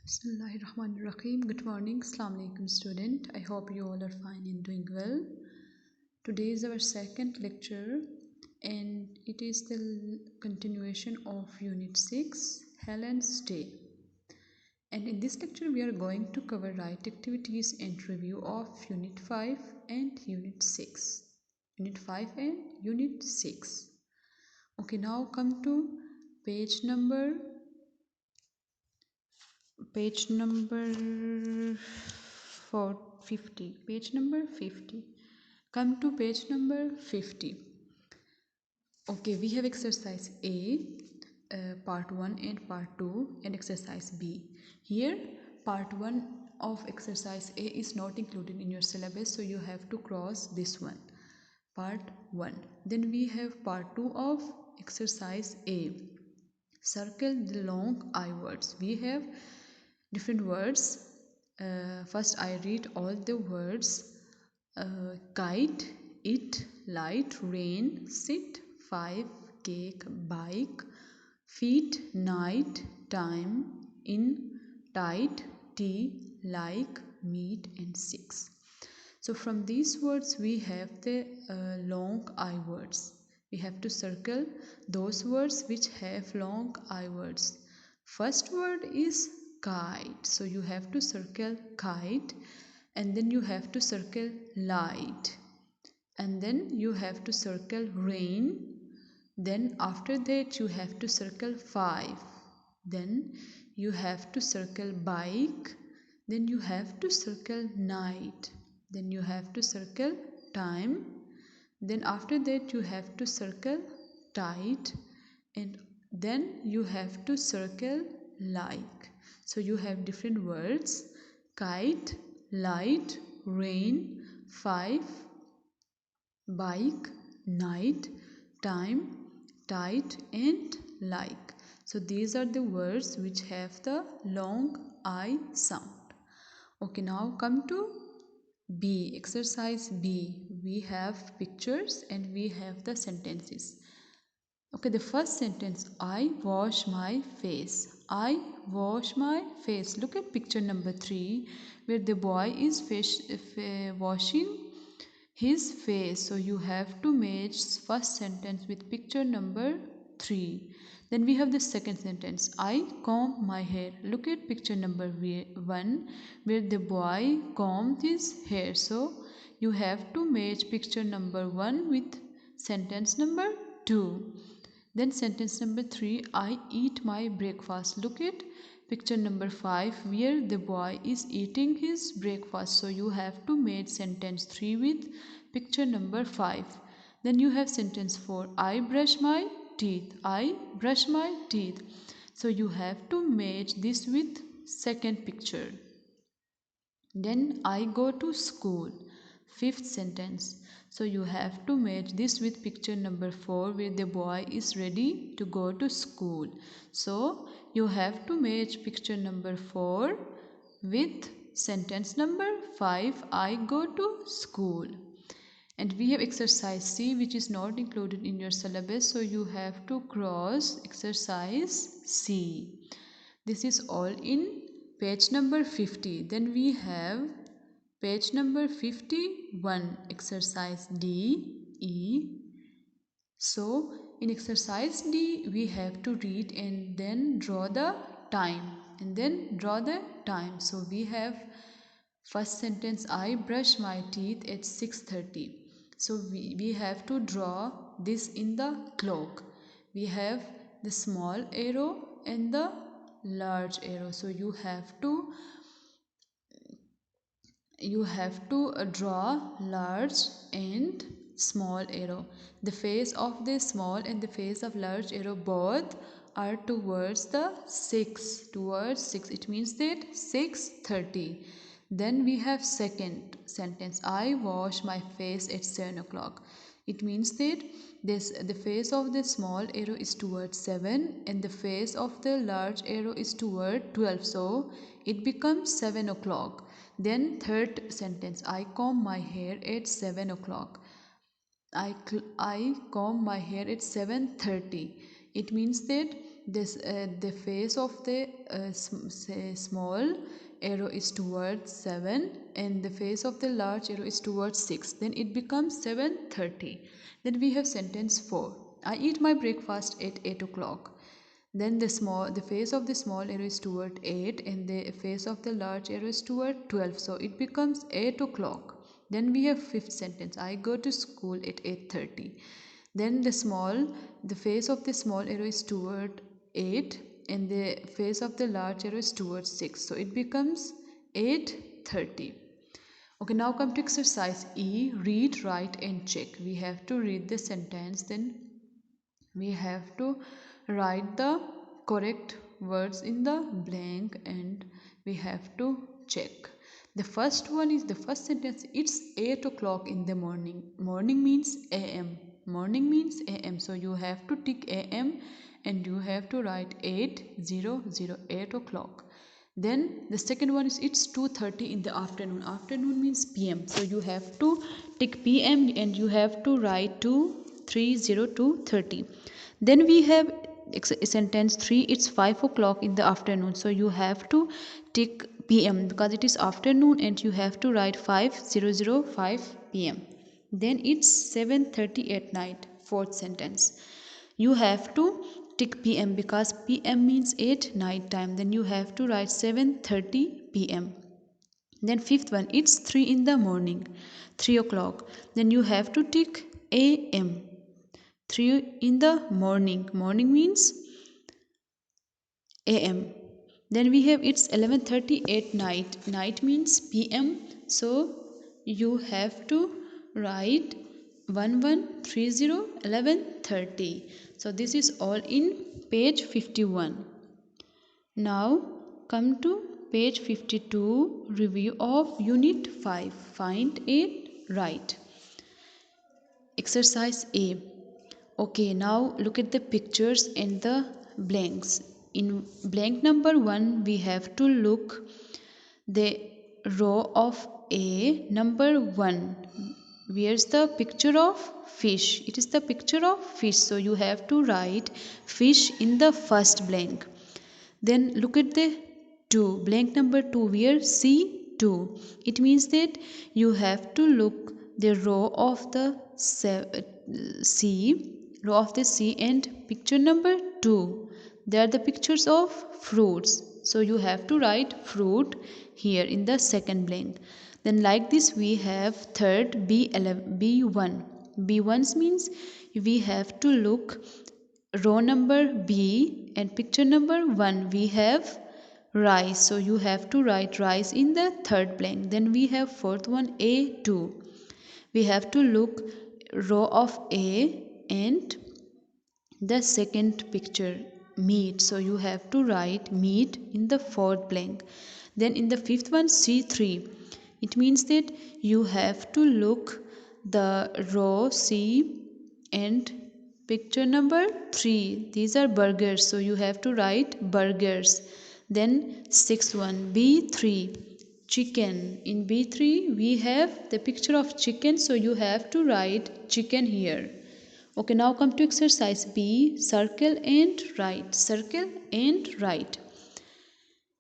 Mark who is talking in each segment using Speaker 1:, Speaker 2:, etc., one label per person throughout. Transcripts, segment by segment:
Speaker 1: Bismillahirrahmanirrahim. Good morning. Assalamu alaikum student. I hope you all are fine and doing well. Today is our second lecture and it is the continuation of Unit 6, Helen's Day. And in this lecture we are going to cover right activities and review of Unit 5 and Unit 6. Unit 5 and Unit 6. Okay, now come to page number 50. Page number 50. Come to page number 50. Okay, we have exercise A, part 1 and part 2, and exercise B. Here, part 1 of exercise A is not included in your syllabus, so you have to cross this one, part 1. Then we have part 2 of exercise A. Circle the long I words. We have different words. First I read all the words. Kite, it, light, rain, sit, 5, cake, bike, feet, night, time, in, tight, tea, like, meat, and 6. So from these words we have the long I words. We have to circle those words which have long I words. First word is kite. So you have to circle kite, and then you have to circle light, and then you have to circle rain. Then after that you have to circle 5. Then you have to circle bike. Then you have to circle night. Then you have to circle time. Then after that you have to circle tight, and then you have to circle like. So you have different words: kite, light, rain, 5, bike, night, time, tight, and like. So these are the words which have the long I sound. Okay, now come to B, exercise B. We have pictures and we have the sentences. Okay, the first sentence, I wash my face. I wash my face. Look at picture number 3 where the boy is washing his face. So you have to match first sentence with picture number 3. Then we have the second sentence, I comb my hair. Look at picture number 1 where the boy combed his hair. So you have to match picture number 1 with sentence number 2. Then sentence number 3, I eat my breakfast. Look at picture number 5 where the boy is eating his breakfast. So you have to match sentence 3 with picture number 5. Then you have sentence 4, I brush my teeth. I brush my teeth. So you have to match this with second picture. Then I go to school. Fifth sentence. So you have to match this with picture number 4 where the boy is ready to go to school. So you have to match picture number 4 with sentence number 5, I go to school. And we have exercise C which is not included in your syllabus, so you have to cross exercise C. This is all in page number 50. Then we have page number 51, exercise D, E. So in exercise D we have to read and then draw the time. So we have first sentence, I brush my teeth at 6:30. So we have to draw this in the clock. We have the small arrow and the large arrow. So you have to draw large and small arrow. The face of the small and the face of large arrow both are towards the 6. It means that 6:30. Then we have second sentence, I wash my face at 7 o'clock. It means that the face of the small arrow is towards 7 and the face of the large arrow is toward 12. So it becomes 7 o'clock. Then third sentence, I comb my hair at 7 o'clock. I comb my hair at 7:30. It means that the face of the small arrow is towards 7 and the face of the large arrow is towards 6. Then it becomes 7:30. Then we have sentence 4. I eat my breakfast at 8 o'clock. Then the face of the small arrow is toward 8 and the face of the large arrow is toward 12. So it becomes 8 o'clock. Then we have fifth sentence. I go to school at 8:30. Then the face of the small arrow is toward 8 and the face of the large arrow is towards 6. So it becomes 8:30. Okay, now come to exercise E. Read, write and check. We have to read the sentence, then we have to write the correct words in the blank and we have to check. The first sentence. It's 8 o'clock in the morning. Morning means am. Morning means am. So you have to tick am and you have to write 8 o'clock. Then the second one is it's 2:30 in the afternoon. Afternoon means pm. So you have to tick pm and you have to write 2:30. Then we have sentence 3. It's 5 o'clock in the afternoon. So you have to tick pm because it is afternoon and you have to write 5:05 pm. Then it's 7:30 at night. Fourth sentence. You have to tick pm because pm means at night time. Then you have to write 7:30 pm. Then fifth one. It's 3 in the morning. 3 o'clock. Then you have to tick am. 3 in the morning. Morning means am. Then we have it's 11:30 at night. Night means pm. So you have to write 11:30 11:30. So this is all in page 51. Now come to page 52. Review of unit 5. Find and write. Exercise A. Okay, now look at the pictures and the blanks. In blank number 1, we have to look the row of A. Number 1. Where's the picture of fish? It is the picture of fish. So you have to write fish in the first blank. Then look at the 2. Blank number 2. Where C2. It means that you have to look the row of the C and picture number 2. They are the pictures of fruits. So you have to write fruit here in the second blank. Then like this we have third B1. B1 means we have to look row number B and picture number 1. We have rice. So you have to write rice in the third blank. Then we have fourth one A2. We have to look row of A and the second picture meat. So you have to write meat in the fourth blank. Then in the fifth one C3. It means that you have to look the row C and picture number 3. These are burgers. So you have to write burgers. Then sixth one B3. Chicken. In B3 we have the picture of chicken. So you have to write chicken here. Okay, now come to exercise B. Circle and write. Circle and write.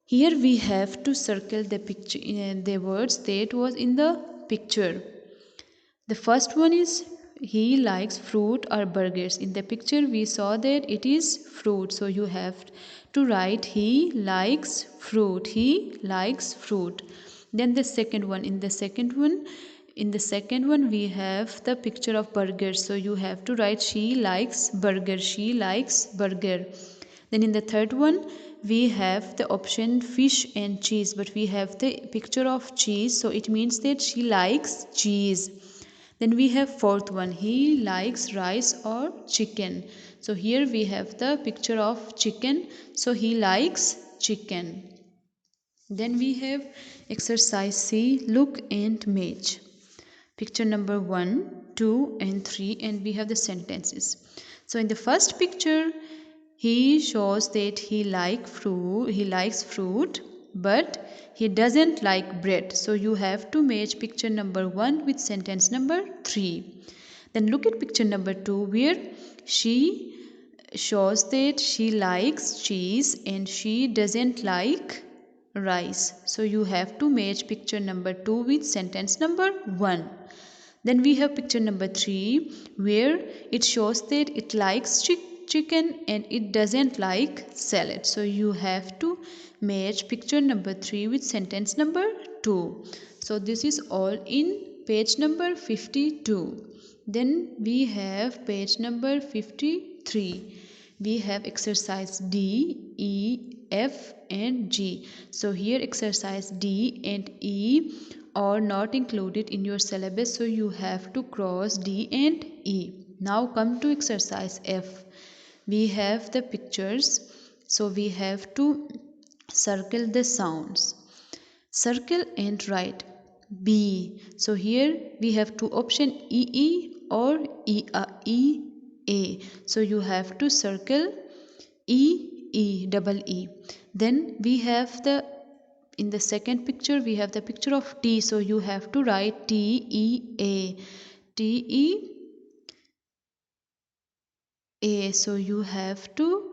Speaker 1: Here we have to circle the picture, the words that was in the picture. The first one is he likes fruit or burgers. In the picture we saw that it is fruit. So you have to write he likes fruit. He likes fruit. Then the second one. In the second one we have the picture of burgers. So you have to write she likes burger. She likes burger. Then in the third one we have the option fish and cheese, but we have the picture of cheese. So it means that she likes cheese. Then we have fourth one. He likes rice or chicken. So here we have the picture of chicken. So he likes chicken. Then we have exercise C. Look and match. Picture number 1, 2 and 3 and we have the sentences. So in the first picture he shows that he likes fruit but he doesn't like bread. So you have to match picture number 1 with sentence number 3. Then look at picture number 2 where she shows that she likes cheese and she doesn't like rice. So you have to match picture number 2 with sentence number 1. Then we have picture number 3 where it shows that it likes chicken and it doesn't like salad. So you have to match picture number 3 with sentence number 2. So this is all in page number 52. Then we have page number 53. We have exercise D, E, F and G. So here exercise D and E are not included in your syllabus, so you have to cross D and E. Now come to exercise F. We have the pictures, so we have to circle the sounds. Circle and write B. So here we have two options, E or E A. So you have to circle double E. Then we have the in the second picture we have the picture of T. So you have to write T E A. So you have to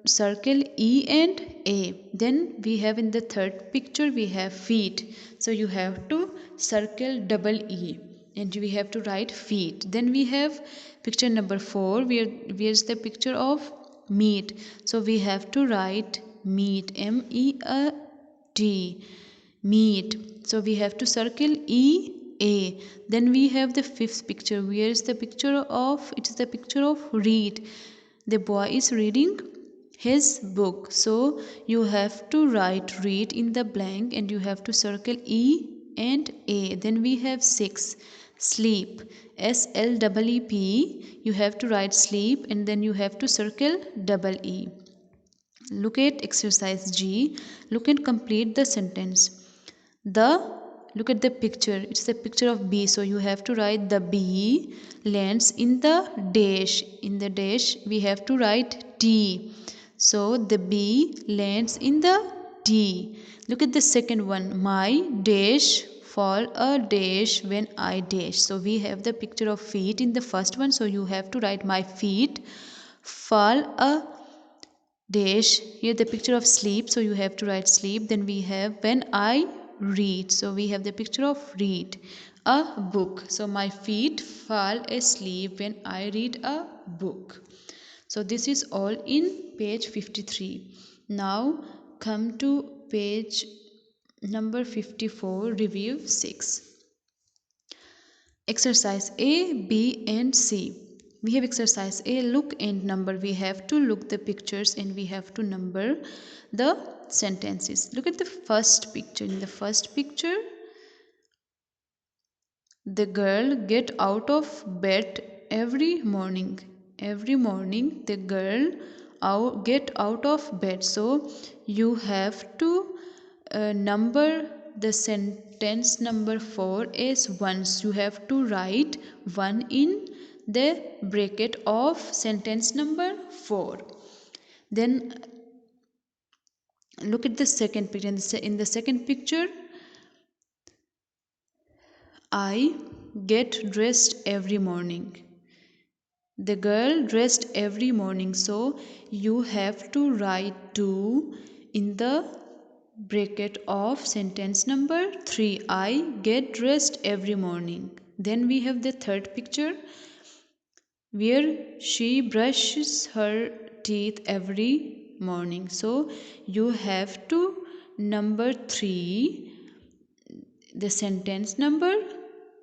Speaker 1: circle E and A. Then we have in the third picture we have feet. So you have to circle double E and we have to write feet. Then we have picture number 4 where's the picture of meat. So we have to write meat, MEAT, meat. So we have to circle EA. Then we have the fifth picture. Where is the picture of? It is the picture of read. The boy is reading his book. So you have to write read in the blank and you have to circle E and A. Then we have 6. Sleep. SLEEP. You have to write sleep and then you have to circle double E. Look at exercise G. Look and complete the sentence. Look at the picture. It's the picture of bee. So you have to write the bee lands in the dash. In the dash we have to write T. So the bee lands in the T. Look at the second one. My dash fall a dash when I dash. So we have the picture of feet in the first one. So you have to write my feet fall a dash. Here the picture of sleep, so you have to write sleep. Then we have when I read, so we have the picture of read a book. So my feet fall asleep when I read a book. So this is all in page 53. Now come to page number 54, review 6. Exercise A, B and C. We have exercise A, look and number. We have to look the pictures and we have to number the sentences. Look at the first picture. In the first picture, the girl get out of bed every morning. Every morning the girl get out of bed. So you have to number the sentence number 4 as ones. You have to write 1 in the bracket of sentence number 4. Then look at the second picture. In the second picture, I get dressed every morning. The girl dressed every morning. So you have to write 2 in the bracket of sentence number 3. I get dressed every morning. Then we have the third picture where she brushes her teeth every morning. So you have to number 3 the sentence number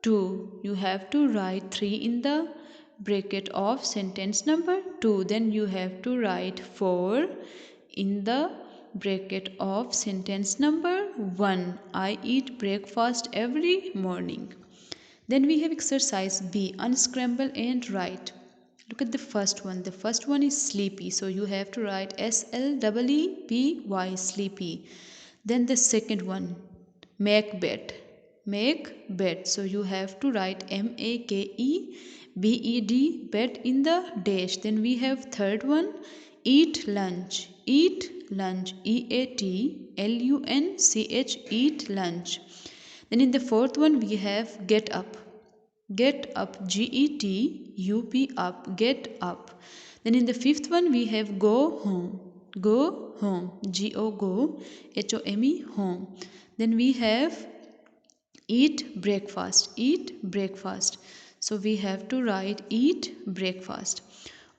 Speaker 1: 2. You have to write 3 in the bracket of sentence number 2. Then you have to write 4 in the bracket of sentence number 1. I eat breakfast every morning. Then we have exercise B, unscramble and write. Look at the first one. The first one is sleepy. So you have to write SLEEPY, sleepy. Then the second one, make bed. Make bed. So you have to write MAKEBED, bed in the dash. Then we have third one, eat lunch. Eat lunch. EATLUNCH, eat lunch. Then in the fourth one we have get up. Get up, GETUP, up, get up. Then in the fifth one we have go home. Go home. G-O go. H-O-M-E home. Then we have eat breakfast. Eat breakfast. So we have to write eat breakfast.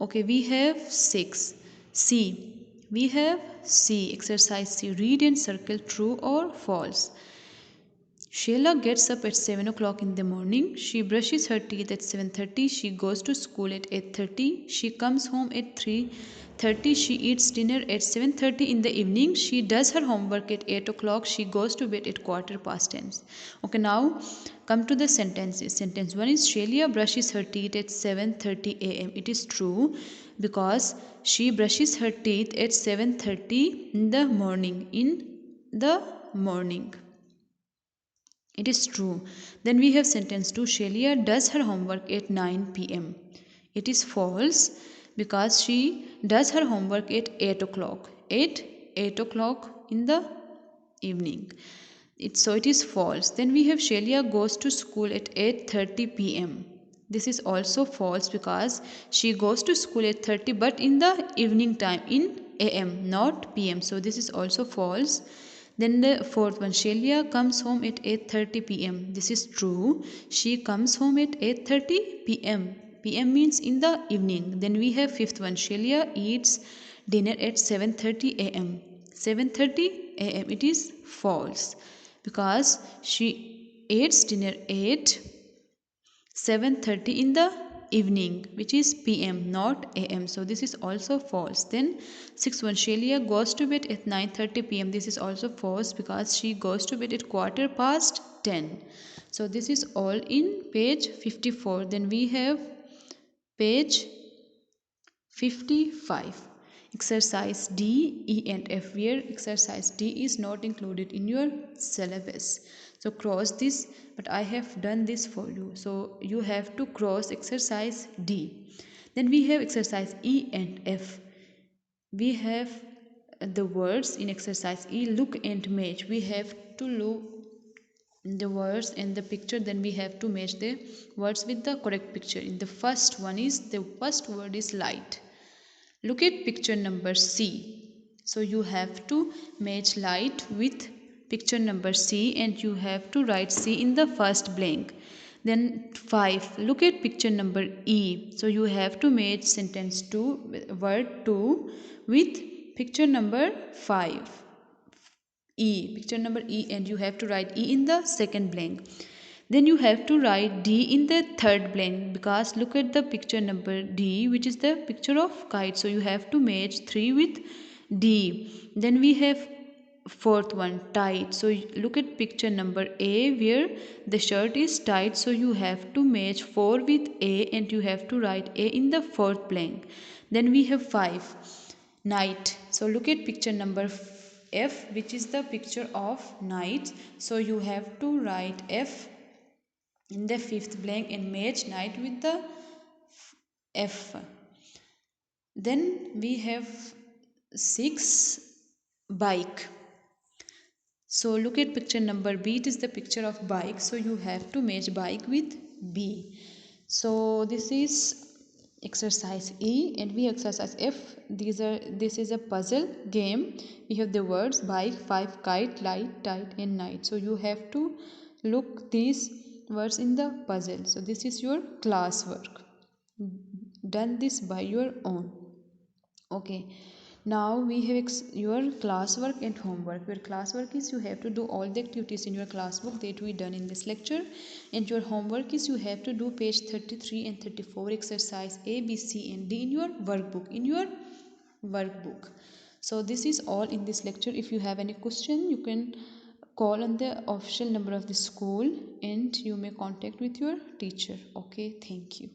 Speaker 1: Okay, we have 6. C. We have C. Exercise C. Read and circle true or false. Sheila gets up at 7 o'clock in the morning. She brushes her teeth at 7:30. She goes to school at 8:30. She comes home at 3:30. She eats dinner at 7:30 in the evening. She does her homework at 8 o'clock. She goes to bed at quarter past 10. Okay, now come to the sentences. Sentence 1 is Sheila brushes her teeth at 7:30 a.m. It is true because she brushes her teeth at 7:30 in the morning. In the morning. It is true. Then we have sentence 2. Shelia does her homework at 9 p.m. It is false because she does her homework at 8 o'clock. At 8 o'clock in the evening. So it is false. Then we have Shelia goes to school at 8:30 p.m. This is also false because she goes to school at 30 but in the evening time in am not pm. So this is also false. Then the fourth one, Shelia comes home at 8:30 p.m. This is true. She comes home at 8:30 p.m. p.m. means in the evening. Then we have fifth one, Shelia eats dinner at 7:30 a.m. 7:30 a.m. It is false because she eats dinner at 7:30 in the evening, which is pm not am. So this is also false. Then sixth one, Shelia goes to bed at 9:30 pm. This is also false because she goes to bed at quarter past 10. So this is all in page 54. Then we have page 55. Exercise D, E and F, where exercise D is not included in your syllabus. So cross this, but I have done this for you. So you have to cross exercise D. Then we have exercise E and F. We have the words in exercise E, look and match. We have to look the words and the picture, then we have to match the words with the correct picture. In the first one is, the first word is light. Look at picture number C. So you have to match light with picture number C and you have to write C in the first blank. Then 5. Look at picture number E. So you have to match sentence 2, word 2 with picture number 5. E, picture number E, and you have to write E in the second blank. Then you have to write D in the third blank because look at the picture number D, which is the picture of kite. So you have to match 3 with D. Then we have fourth one, tight. So look at picture number A where the shirt is tight. So you have to match 4 with A and you have to write A in the fourth blank. Then we have 5, night. So look at picture number F, which is the picture of night. So you have to write F in the fifth blank and match night with the F. Then we have 6, bike. So look at picture number B, it is the picture of bike. So you have to match bike with B. So this is exercise E and we exercise F. This is a puzzle game. We have the words bike, 5, kite, light, tight and night. So you have to look these words in the puzzle. So this is your classwork. Done this by your own. Okay. Now we have your classwork and homework. Your classwork is you have to do all the activities in your classbook that we done in this lecture, and your homework is you have to do page 33 and 34 exercise A, B, C and D in your workbook. So this is all in this lecture. If you have any question, you can call on the official number of the school and you may contact with your teacher. Okay, thank you.